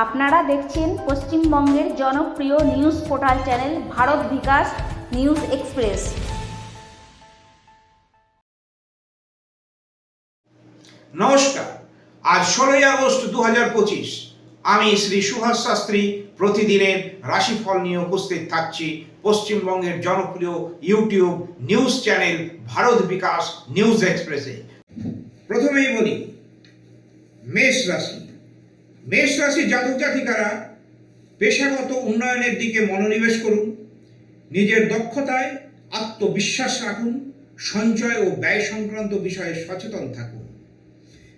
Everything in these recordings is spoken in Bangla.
আপনারা দেখছেন পশ্চিমবঙ্গের জনপ্রিয় নিউজ পোর্টাল চ্যানেল ভারত বিকাশ নিউজ এক্সপ্রেস। নমস্কার। আজ 16 আগস্ট 2025। আমি শ্রী সুভাষ শাস্ত্রী প্রতিদিনের রাশিফল নিয়ে উপস্থিত থাকছি পশ্চিমবঙ্গের জনপ্রিয় ইউটিউব নিউজ চ্যানেল ভারত বিকাশ নিউজ এক্সপ্রেসে। প্রথমেই বলি মেষ রাশি। মেষ রাশি জাতক জাতিকারা পেশাগত উন্নয়নের দিকে মনোনিবেশ করুন, নিজের দক্ষতায় আত্মবিশ্বাস রাখুন, সঞ্চয় ও ব্যয় সংক্রান্ত বিষয়ে সচেতন থাকুন।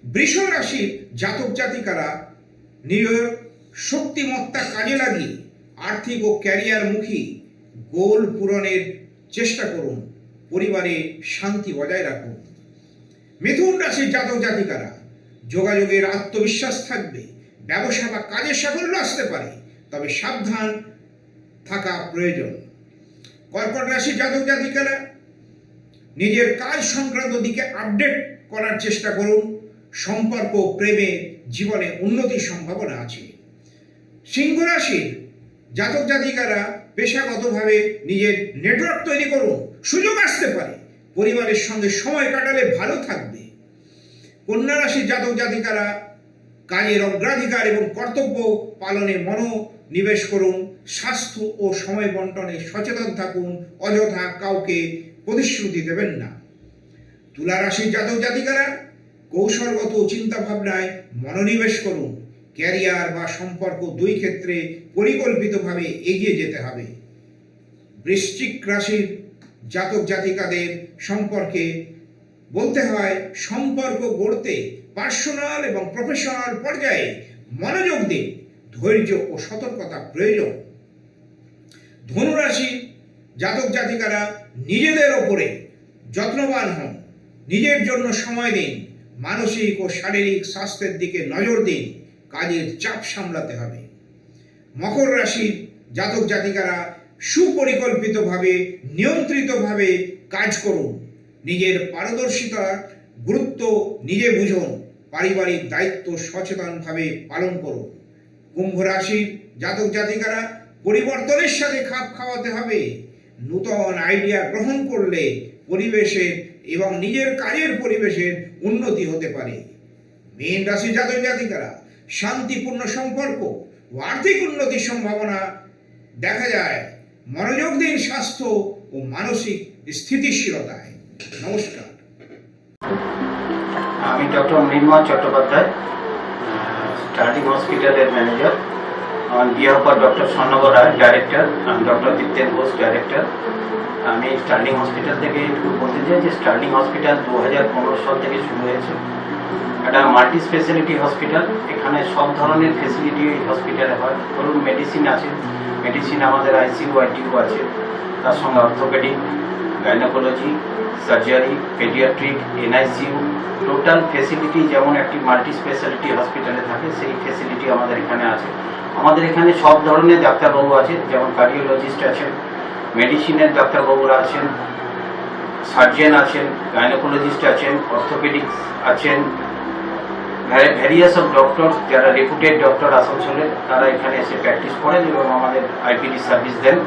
বৃষ রাশির জাতক জাতিকারা নিজের শক্তিমত্তা কাজে লাগিয়ে আর্থিক ও ক্যারিয়ারমুখী গোল পূরণের চেষ্টা করুন, পরিবারে শান্তি বজায় রাখুন। মিথুন রাশির জাতক জাতিকারা যোগাযোগের আত্মবিশ্বাস থাকবে, ব্যবসা বা কাজে সাফল্য আসতে পারে, তবে সাবধান থাকা প্রয়োজন। কর্কট রাশির জাতক জাতিকারা নিজের কাজ সংক্রান্ত দিকে আপডেট করার চেষ্টা করুন, সম্পর্ক প্রেমে জীবনে উন্নতির সম্ভাবনা আছে। সিংহ রাশির জাতক জাতিকারা পেশাগতভাবে নিজের নেটওয়ার্ক তৈরি করুন, সুযোগ আসতে পারে, পরিবারের সঙ্গে সময় কাটালে ভালো থাকবে। কন্যা রাশির জাতক জাতিকারা কাজের অগ্রাধিকার এবং কর্তব্য পালনে মনোনিবেশ করুন, স্বাস্থ্য ও সময় বন্টনে সচেতন থাকুন, অযথা কাউকে প্রতিশ্রুতি দেবেন না। তুলা রাশির জাতক জাতিকারা কৌশলগত চিন্তাভাবনায় মনোনিবেশ করুন, ক্যারিয়ার বা সম্পর্ক দুই ক্ষেত্রে পরিকল্পিতভাবে এগিয়ে যেতে হবে। বৃশ্চিক রাশির জাতক জাতিকাদের সম্পর্কে বলতে হয়, সম্পর্ক গড়তে পার্সোনাল এবং প্রফেশনাল পর্যায়ে মনোযোগ দিন, ধৈর্য ও সতর্কতা প্রয়োজন। ধনুরাশি জাতক জাতিকারা নিজেদের ওপরে যত্নবান হন, নিজের জন্য সময় দিন, মানসিক ও শারীরিক স্বাস্থ্যের দিকে নজর দিন, কাজের চাপ সামলাতে হবে। মকর রাশির জাতক জাতিকারা সুপরিকল্পিতভাবে নিয়ন্ত্রিতভাবে কাজ করুন, নিজের পারদর্শিতার গুরুত্ব নিজে বুঝুন, পারিবারিক দায়িত্ব সচেতনভাবে পালন করুন। কুম্ভ রাশির জাতক জাতিকারা পরিবর্তনের সাথে খাপ খাওয়াতে হবে, নূতন আইডিয়া গ্রহণ করলে পরিবেশের এবং নিজের কাজের পরিবেশের উন্নতি হতে পারে। মীন রাশির জাতক জাতিকারা শান্তিপূর্ণ সম্পর্ক ও আর্থিক উন্নতির সম্ভাবনা দেখা যায়, মনোযোগ দিন স্বাস্থ্য ও মানসিক স্থিতিশীলতায়। নমস্কার। আমি ডক্টর নির্মল চট্টোপাধ্যায়, স্টার্লিং হসপিটালের manager. On behalf of doctor Swarnabar Roy director, আমি ডক্টর দীপ্তেন ঘোষ ডাইরেক্টর। আমি স্টার্লিং হসপিটাল থেকে একটু বলতে চাই যে স্টার্লিং হসপিটাল 2015 সাল থেকে শুরু হয়েছে। একটা মাল্টি স্পেশালিটি হসপিটাল, এখানে সব ধরনের ফেসিলিটি হসপিটালে হয়। ধরুন মেডিসিন আছে, মেডিসিন আমাদের আইসিইউ আইটিইউ আছে, তার সঙ্গে orthopaedic, gynaecology, surgery, paediatric, NICU, total facility যেমন একটি মাল্টি স্পেশালিটি হসপিটালে থাকে সেই ফেসিলিটি আমাদের এখানে আছে। আমাদের এখানে সব ধরনের ডাক্তারবাবু আছে, যেমন কার্ডিওলজিস্ট আছেন, মেডিসিনের ডাক্তারবাবুরা আছেন, সার্জন আছেন, গাইনোকোলজিস্ট আছেন, অর্থোপেডিক্স আছেন, ভ্যারিয়াস অফ ডক্টর যারা রেপুটেড ডক্টর আসানসোলের, তারা এখানে এসে প্র্যাকটিস করেন এবং আমাদের আইপিডি সার্ভিস দেন।